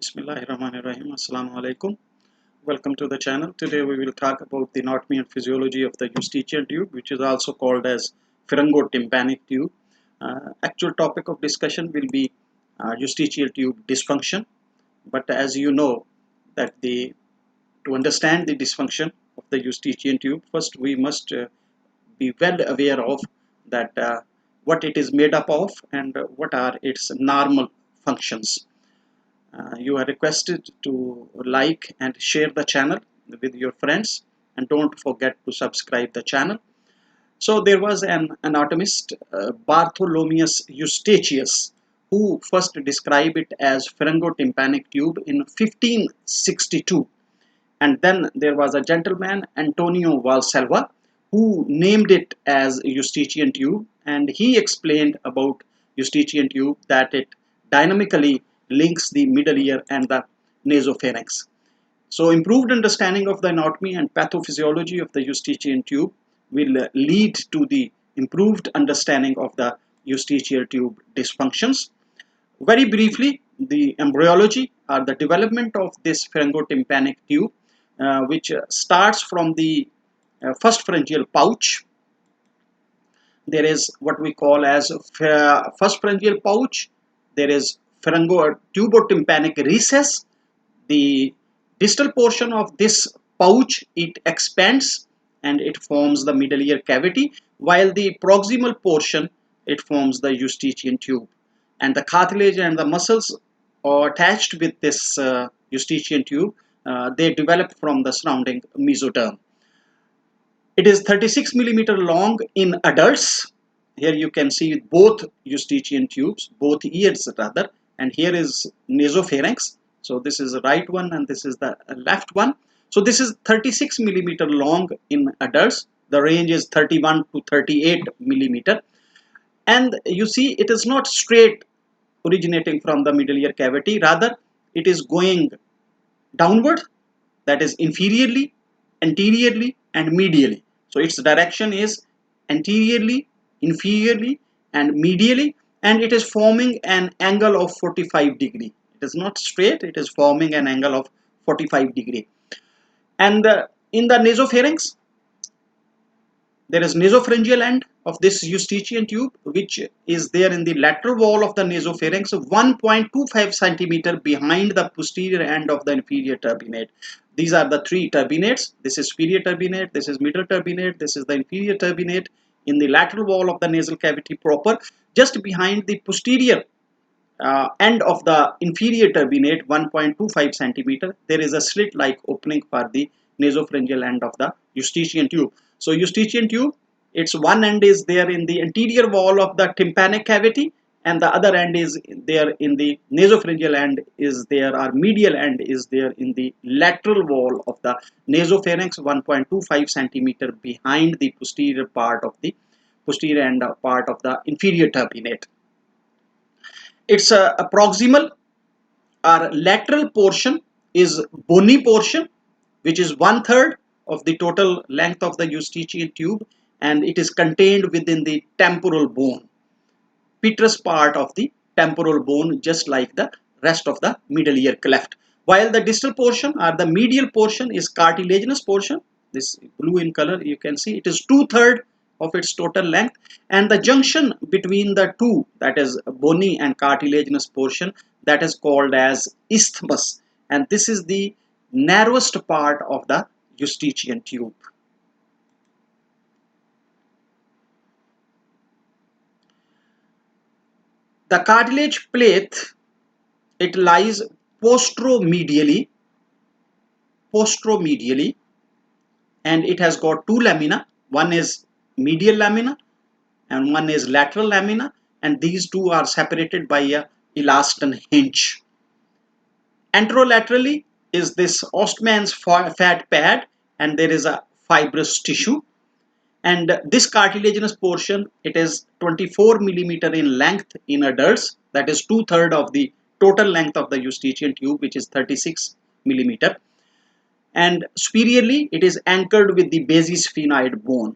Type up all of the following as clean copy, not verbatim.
Bismillahirrahmanirrahim. Assalamu alaikum. Welcome to the channel. Today we will talk about the anatomy and physiology of the Eustachian tube, which is also called as Pharyngo-tympanic tube. Actual topic of discussion will be Eustachian tube dysfunction. But as you know that to understand the dysfunction of the Eustachian tube, first we must be well aware of that what it is made up of and what are its normal functions. You are requested to like and share the channel with your friends, and don't forget to subscribe the channel. So there was an anatomist, Bartholomeus Eustachius, who first described it as pharyngo-tympanic tube in 1562, and then there was a gentleman, Antonio Valsalva, who named it as Eustachian tube, and he explained about Eustachian tube that it dynamically links the middle ear and the nasopharynx. So improved understanding of the anatomy and pathophysiology of the Eustachian tube will lead to the improved understanding of the Eustachian tube dysfunctions. Very briefly, the embryology or the development of this pharyngo-tympanic tube, which starts from the first pharyngeal pouch. There is what we call as first pharyngeal pouch. There is pharyngo-tubotympanic recess. The distal portion of this pouch, it expands and it forms the middle ear cavity, while the proximal portion, it forms the Eustachian tube, and the cartilage and the muscles are attached with this Eustachian tube. They develop from the surrounding mesoderm. It is 36 millimeter long in adults. Here you can see both Eustachian tubes, both ears rather, and here is nasopharynx. So this is the right one and this is the left one. So this is 36 millimeter long in adults. The range is 31 to 38 millimeter. And you see it is not straight originating from the middle ear cavity. Rather, it is going downward, that is inferiorly, anteriorly and medially. So its direction is anteriorly, inferiorly and medially, and it is forming an angle of 45 degree. It is not straight, it is forming an angle of 45 degree. And in the nasopharynx, there is nasopharyngeal end of this Eustachian tube, which is there in the lateral wall of the nasopharynx, 1.25 centimeter behind the posterior end of the inferior turbinate. These are the three turbinates. This is superior turbinate, this is middle turbinate, this is the inferior turbinate. In the lateral wall of the nasal cavity proper, just behind the posterior end of the inferior turbinate, 1.25 centimeter, there is a slit-like opening for the nasopharyngeal end of the Eustachian tube. So Eustachian tube, its one end is there in the anterior wall of the tympanic cavity, and the other end is there in the nasopharyngeal end is there, or medial end is there in the lateral wall of the nasopharynx, 1.25 centimeter behind the posterior part of the posterior end part of the inferior turbinate. Its a proximal or lateral portion is bony portion, which is 1/3 of the total length of the Eustachian tube, and it is contained within the temporal bone, petrous part of the temporal bone, just like the rest of the middle ear cleft. While the distal portion or the medial portion is cartilaginous portion. This blue in color, you can see it is 2/3 of its total length, and the junction between the two, that is bony and cartilaginous portion, that is called as isthmus, and this is the narrowest part of the Eustachian tube. The cartilage plate, it lies posteromedially, and it has got two lamina. One is medial lamina and one is lateral lamina, and these two are separated by a elastin hinge. Anterolaterally is this Ostman's fat pad, and there is a fibrous tissue, and this cartilaginous portion, it is 24 millimeter in length in adults, that is 2/3 of the total length of the Eustachian tube, which is 36 millimeter, and superiorly it is anchored with the basisphenoid bone.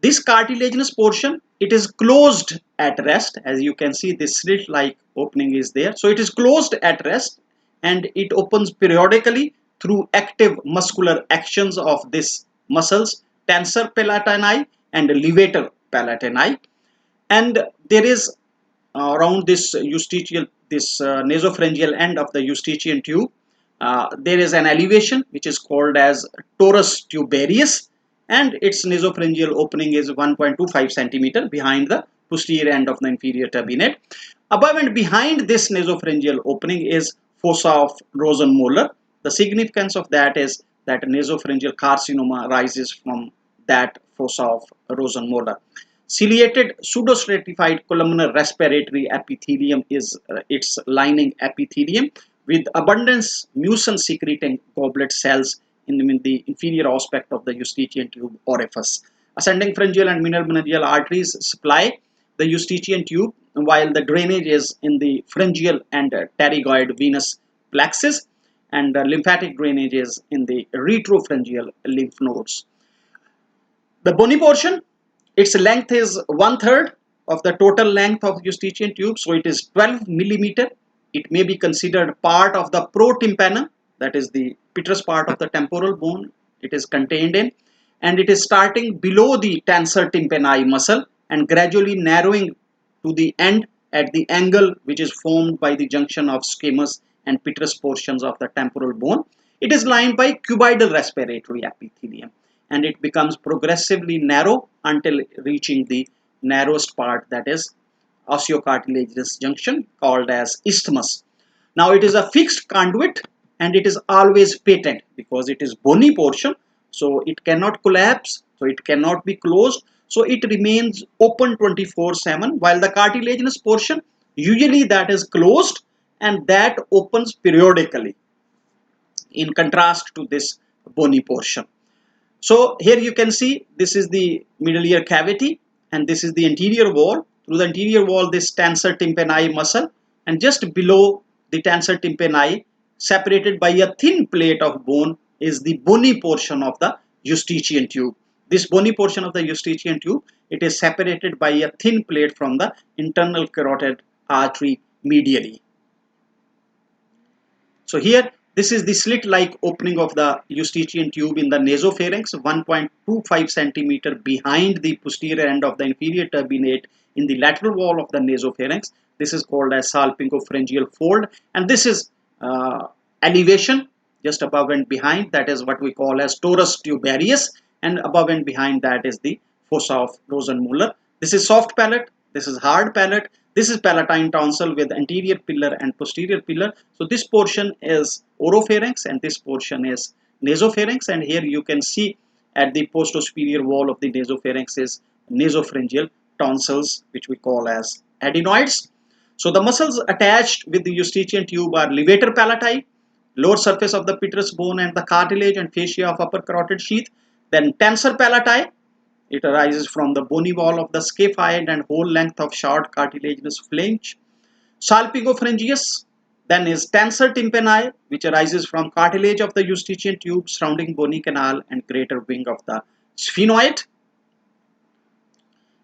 This cartilaginous portion, it is closed at rest. As you can see, this slit like opening is there, so it is closed at rest, and it opens periodically through active muscular actions of this muscles, tensor palatini and levator palatini. And there is around this Eustachian, this nasopharyngeal end of the Eustachian tube, there is an elevation which is called as TORUS TUBARIUS, and its nasopharyngeal opening is 1.25 centimeter behind the posterior end of the inferior turbinate. Above and behind this nasopharyngeal opening is fossa of Rosenmuller. The significance of that is that nasopharyngeal carcinoma arises from that fossa of Rosenmuller. Ciliated pseudostratified columnar respiratory epithelium is its lining epithelium with abundance mucin secreting goblet cells in the inferior aspect of the Eustachian tube orifice. Ascending pharyngeal and meningeal arteries supply the Eustachian tube, while the drainage is in the pharyngeal and pterygoid venous plexus, and lymphatic drainage is in the retropharyngeal lymph nodes. The bony portion, its length is 1/3 of the total length of Eustachian tube, so it is 12 millimeter. It may be considered part of the protympanum, that is the petrous part of the temporal bone it is contained in, and it is starting below the tensor tympani muscle and gradually narrowing to the end at the angle which is formed by the junction of squamous and petrous portions of the temporal bone. It is lined by cuboidal respiratory epithelium, and it becomes progressively narrow until reaching the narrowest part, that is osteocartilaginous junction, called as isthmus. Now it is a fixed conduit and it is always patent because it is bony portion, so it cannot collapse, so it cannot be closed, so it remains open 24/7, while the cartilaginous portion usually that is closed and that opens periodically, in contrast to this bony portion. So here you can see this is the middle ear cavity and this is the anterior wall. Through the anterior wall, this tensor tympani muscle, and just below the tensor tympani, separated by a thin plate of bone, is the bony portion of the Eustachian tube. This bony portion of the Eustachian tube, it is separated by a thin plate from the internal carotid artery medially. So here, this is the slit-like opening of the Eustachian tube in the nasopharynx, 1.25 centimeter behind the posterior end of the inferior turbinate in the lateral wall of the nasopharynx. This is called as salpingopharyngeal fold, and this is elevation just above and behind, that is what we call as TORUS TUBARIUS, and above and behind that is the fossa of Rosenmuller. This is soft palate, this is hard palate, this is palatine tonsil with anterior pillar and posterior pillar. So this portion is oropharynx and this portion is nasopharynx, and here you can see at the posterior wall of the nasopharynx is nasopharyngeal tonsils, which we call as adenoids. So the muscles attached with the Eustachian tube are levator palati, lower surface of the petrous bone and the cartilage and fascia of upper carotid sheath. Then tensor palati, it arises from the bony wall of the scaphoid and whole length of short cartilaginous flange. Salpingopharyngeus then is tensor tympani, which arises from cartilage of the Eustachian tube surrounding bony canal and greater wing of the sphenoid.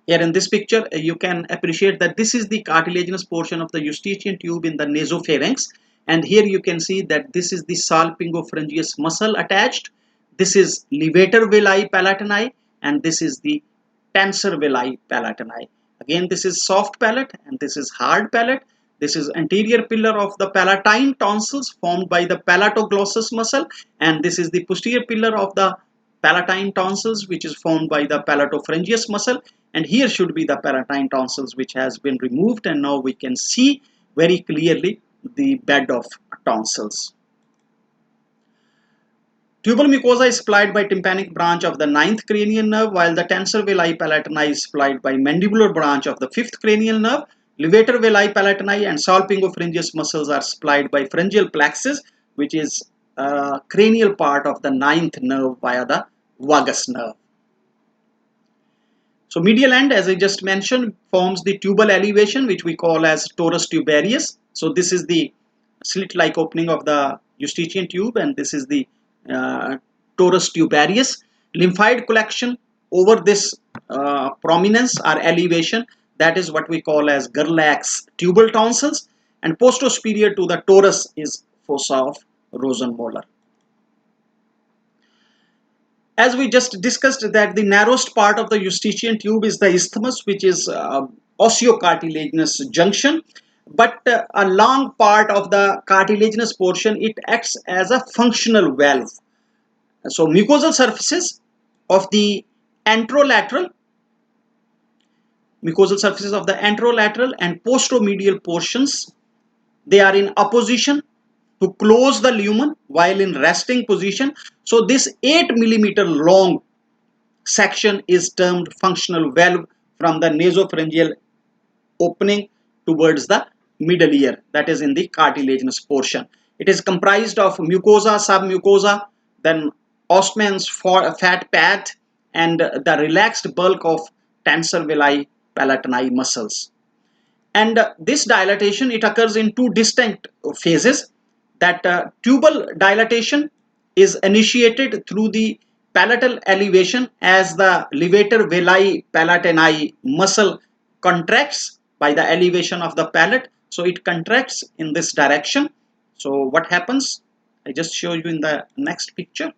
Here in this picture, you can appreciate that this is the cartilaginous portion of the Eustachian tube in the nasopharynx, and here you can see that this is the salpingopharyngeus muscle attached. This is levator villi palatini and this is the tensor villi palatini. Again, this is soft palate and this is hard palate. This is anterior pillar of the palatine tonsils formed by the palatoglossus muscle, and this is the posterior pillar of the palatine tonsils which is formed by the palatopharyngeus muscle, and here should be the palatine tonsils which has been removed, and now we can see very clearly the bed of tonsils. Tubal mucosa is supplied by tympanic branch of the 9th cranial nerve, while the tensor villi palatini is supplied by mandibular branch of the 5th cranial nerve. Levator villi palatini and salpingopharyngeus muscles are supplied by pharyngeal plexus, which is a cranial part of the 9th nerve via the vagus nerve. So medial end, as I just mentioned, forms the tubal elevation, which we call as TORUS TUBARIUS. So this is the slit-like opening of the Eustachian tube, and this is the TORUS TUBARIUS. Lymphoid collection over this prominence or elevation, that is what we call as Gerlach's tubal tonsils, and posterior to the torus is fossa of Rosenmoller. As we just discussed, that the narrowest part of the Eustachian tube is the isthmus, which is osteocartilaginous junction. But a long part of the cartilaginous portion, it acts as a functional valve. So mucosal surfaces of the anterolateral, and posteromedial portions, they are in opposition to close the lumen while in resting position. So this 8 millimeter long section is termed functional valve from the nasopharyngeal opening towards the middle ear, that is in the cartilaginous portion. It is comprised of mucosa, submucosa, then Ostman's fat pad, and the relaxed bulk of tensor villi palatini muscles. And this dilatation, it occurs in two distinct phases. That tubal dilatation is initiated through the palatal elevation as the levator villi palatini muscle contracts by the elevation of the palate. So it contracts in this direction. So what happens? I just show you in the next picture.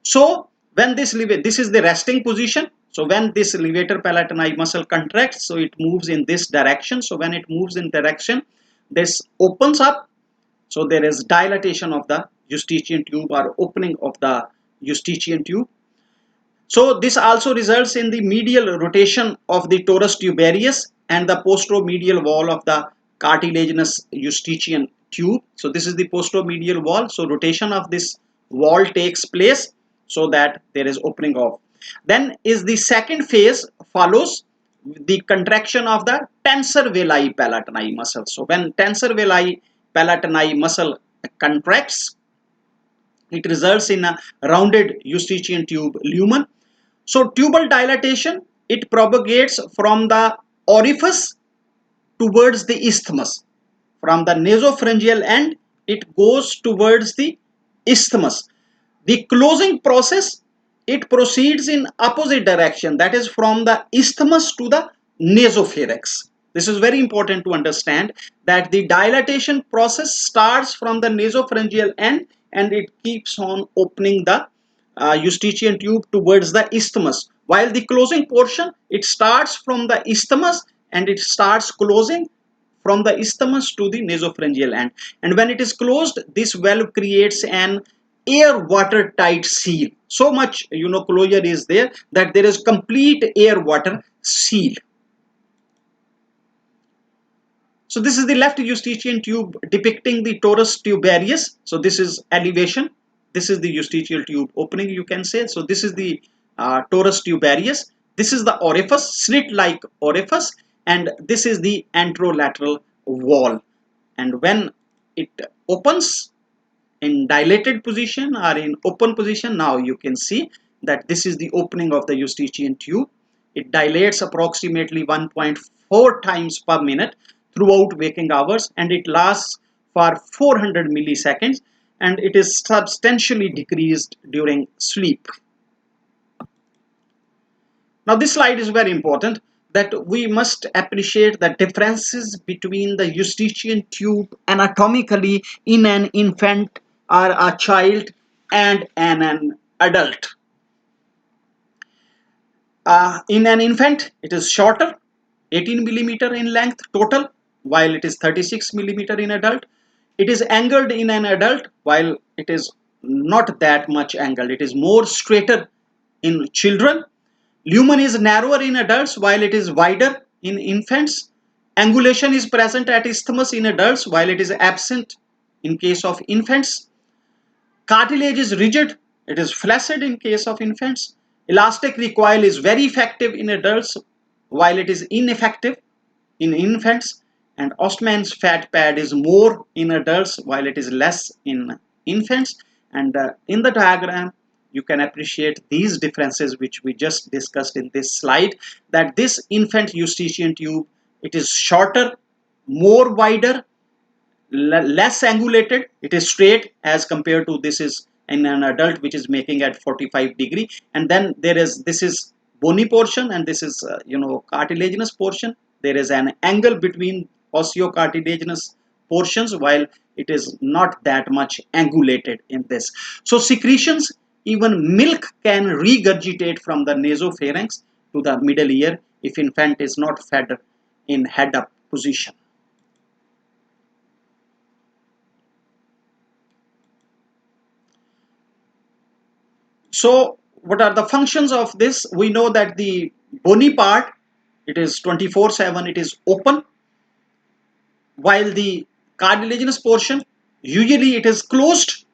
So when this is the resting position. So when this levator palatini muscle contracts, so it moves in this direction. So when it moves in direction, this opens up. So there is dilatation of the Eustachian tube, or opening of the Eustachian tube. So this also results in the medial rotation of the torus tubarius and the posteromedial wall of the cartilaginous Eustachian tube. So this is the posteromedial wall. So rotation of this wall takes place so that there is opening of. Then is the second phase follows the contraction of the tensor villi palatini muscle. So when tensor villi palatini muscle contracts, it results in a rounded Eustachian tube lumen. So tubal dilatation, it propagates from the orifice towards the isthmus. From the nasopharyngeal end, it goes towards the isthmus. The closing process, it proceeds in opposite direction, that is from the isthmus to the nasopharynx. This is very important to understand, that the dilatation process starts from the nasopharyngeal end and it keeps on opening the Eustachian tube towards the isthmus, while the closing portion, it starts from the isthmus and it starts closing from the isthmus to the nasopharyngeal end. And when it is closed, this valve creates an air water tight seal. So much closure is there that there is complete air water seal. So this is the left Eustachian tube depicting the torus tubarius. So this is elevation. This is the Eustachian tube opening, you can say. So this is the torus tubarius. This is the orifice, slit-like orifice, and this is the anterolateral wall. And when it opens in dilated position or in open position, now you can see that this is the opening of the Eustachian tube. It dilates approximately 1.4 times per minute throughout waking hours, and it lasts for 400 milliseconds, and it is substantially decreased during sleep. Now this slide is very important, that we must appreciate the differences between the Eustachian tube anatomically in an infant or a child and an adult. In an infant, it is shorter, 18 millimeter in length total, while it is 36 millimeter in adult. It is angled in an adult, while it is not that much angled. It is more straighter in children. Lumen is narrower in adults, while it is wider in infants. Angulation is present at isthmus in adults, while it is absent in case of infants. Cartilage is rigid, it is flaccid in case of infants. Elastic recoil is very effective in adults, while it is ineffective in infants. And Ostman's fat pad is more in adults, while it is less in infants. And in the diagram, you can appreciate these differences which we just discussed in this slide, that this infant Eustachian tube, it is shorter, more wider, less angulated, it is straight as compared to this is in an adult, which is making at 45 degree. And then there is, this is bony portion, and this is cartilaginous portion. There is an angle between osteocartilaginous portions, while it is not that much angulated in this. So secretions, even milk can regurgitate from the nasopharynx to the middle ear if infant is not fed in head up position. So what are the functions of this? We know that the bony part, it is 24/7, it is open, while the cartilaginous portion, usually it is closed,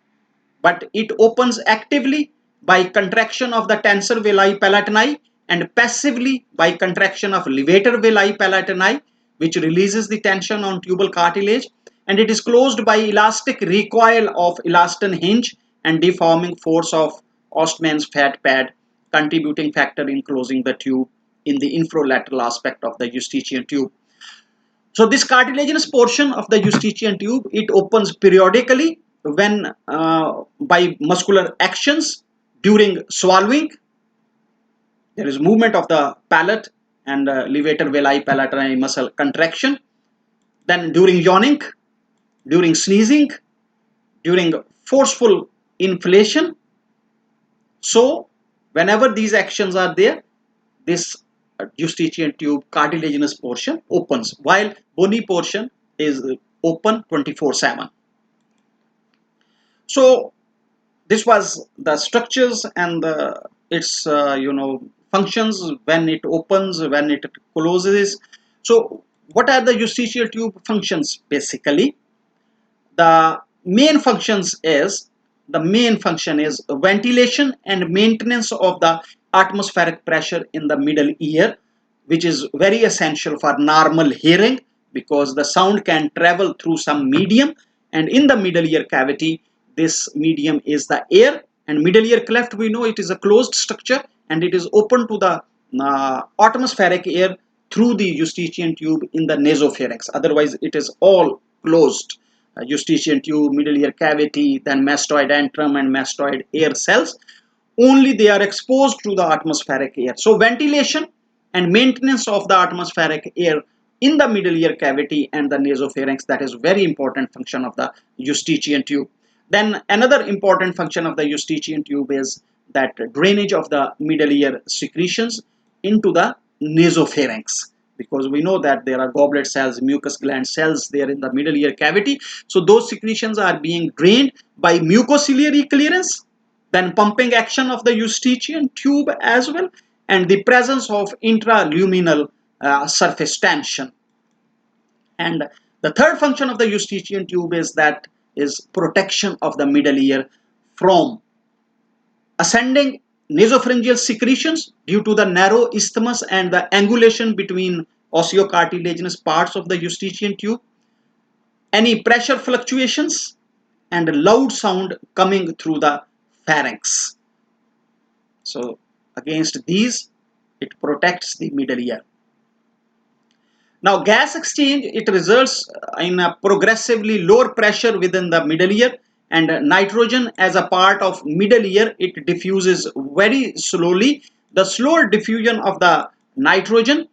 but it opens actively by contraction of the tensor villi palatini and passively by contraction of levator villi palatini, which releases the tension on tubal cartilage, and it is closed by elastic recoil of elastin hinge and deforming force of Ostman's fat pad, contributing factor in closing the tube in the infralateral aspect of the Eustachian tube. So this cartilaginous portion of the Eustachian tube, it opens periodically when by muscular actions during swallowing. There is movement of the palate and levator villi palatini muscle contraction. Then during yawning, during sneezing, during forceful inflation. So whenever these actions are there, this Eustachian tube cartilaginous portion opens, while bony portion is open 24/7. So this was the structures and its functions, when it opens, when it closes. So what are the Eustachian tube functions? Basically, the main functions is ventilation and maintenance of the atmospheric pressure in the middle ear, which is very essential for normal hearing, because the sound can travel through some medium, and in the middle ear cavity, this medium is the air, and middle ear cleft, we know it is a closed structure and it is open to the atmospheric air through the Eustachian tube in the nasopharynx. Otherwise it is all closed. Eustachian tube, middle ear cavity, then mastoid antrum and mastoid air cells, only they are exposed to the atmospheric air. So ventilation and maintenance of the atmospheric air in the middle ear cavity and the nasopharynx, that is very important function of the Eustachian tube. Then another important function of the Eustachian tube is that drainage of the middle ear secretions into the nasopharynx, because we know that there are goblet cells, mucus gland cells there in the middle ear cavity. So those secretions are being drained by mucociliary clearance, then pumping action of the Eustachian tube as well, and the presence of intraluminal surface tension. And the third function of the Eustachian tube is protection of the middle ear from ascending nasopharyngeal secretions due to the narrow isthmus and the angulation between osteocartilaginous parts of the Eustachian tube, any pressure fluctuations, and loud sound coming through the pharynx. So against these, it protects the middle ear. Now gas exchange, it results in a progressively lower pressure within the middle ear, and nitrogen as a part of middle ear, it diffuses very slowly. The slower diffusion of the nitrogen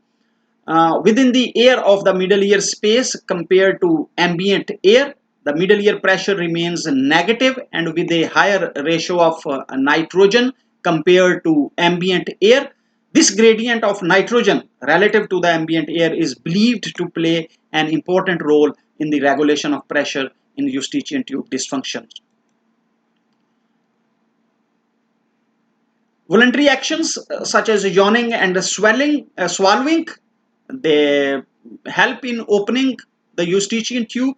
within the air of the middle ear space compared to ambient air, the middle ear pressure remains negative, and with a higher ratio of nitrogen compared to ambient air, this gradient of nitrogen relative to the ambient air is believed to play an important role in the regulation of pressure in Eustachian tube dysfunction. Voluntary actions such as yawning and swallowing, they help in opening the Eustachian tube.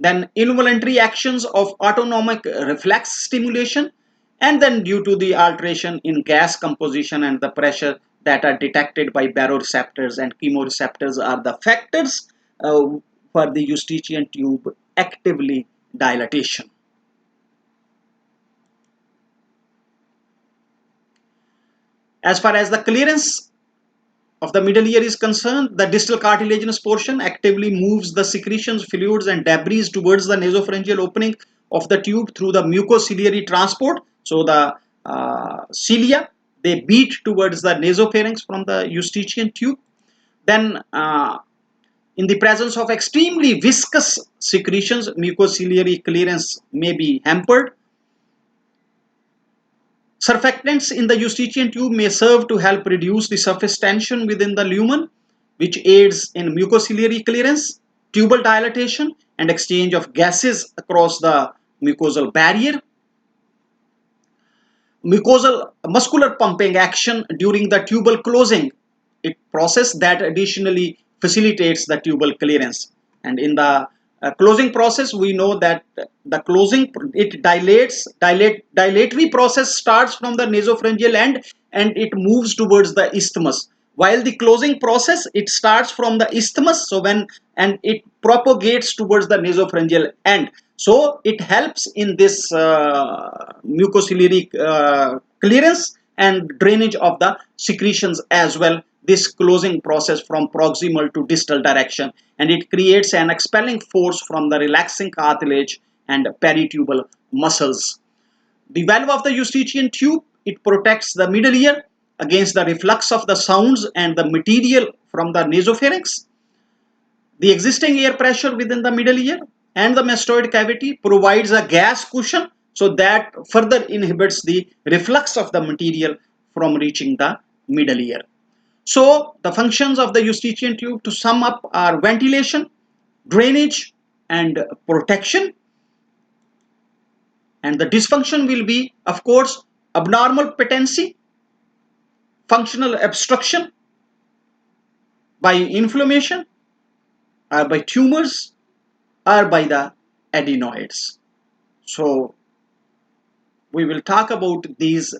Then involuntary actions of autonomic reflex stimulation, and then due to the alteration in gas composition and the pressure that are detected by baroreceptors and chemoreceptors are the factors for the Eustachian tube actively dilatation. As far as the clearance of the middle ear is concerned, the distal cartilaginous portion actively moves the secretions, fluids and debris towards the nasopharyngeal opening of the tube through the mucociliary transport. So the cilia, they beat towards the nasopharynx from the Eustachian tube. Then In the presence of extremely viscous secretions, mucociliary clearance may be hampered. Surfactants in the Eustachian tube may serve to help reduce the surface tension within the lumen, which aids in mucociliary clearance, tubal dilatation, and exchange of gases across the mucosal barrier. Mucosal muscular pumping action during the tubal closing, it process that additionally facilitates the tubal clearance. And in the closing process, we know that the closing, it dilatory process starts from the nasopharyngeal end and it moves towards the isthmus, while the closing process, it starts from the isthmus, so when and it propagates towards the nasopharyngeal end. So it helps in this mucociliary clearance and drainage of the secretions as well, this closing process from proximal to distal direction, and it creates an expelling force from the relaxing cartilage and peritubal muscles. The valve of the Eustachian tube, it protects the middle ear against the reflux of the sounds and the material from the nasopharynx. The existing air pressure within the middle ear and the mastoid cavity provides a gas cushion, so that further inhibits the reflux of the material from reaching the middle ear. So the functions of the Eustachian tube, to sum up, are ventilation, drainage, and protection. And the dysfunction will be, of course, abnormal patency, functional obstruction by inflammation, or by tumors, or by the adenoids. So we will talk about these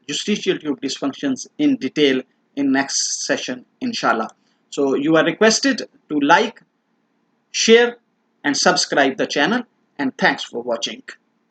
Eustachian tube dysfunctions in detail in next session, inshallah. So you are requested to like, share, and subscribe the channel, and thanks for watching.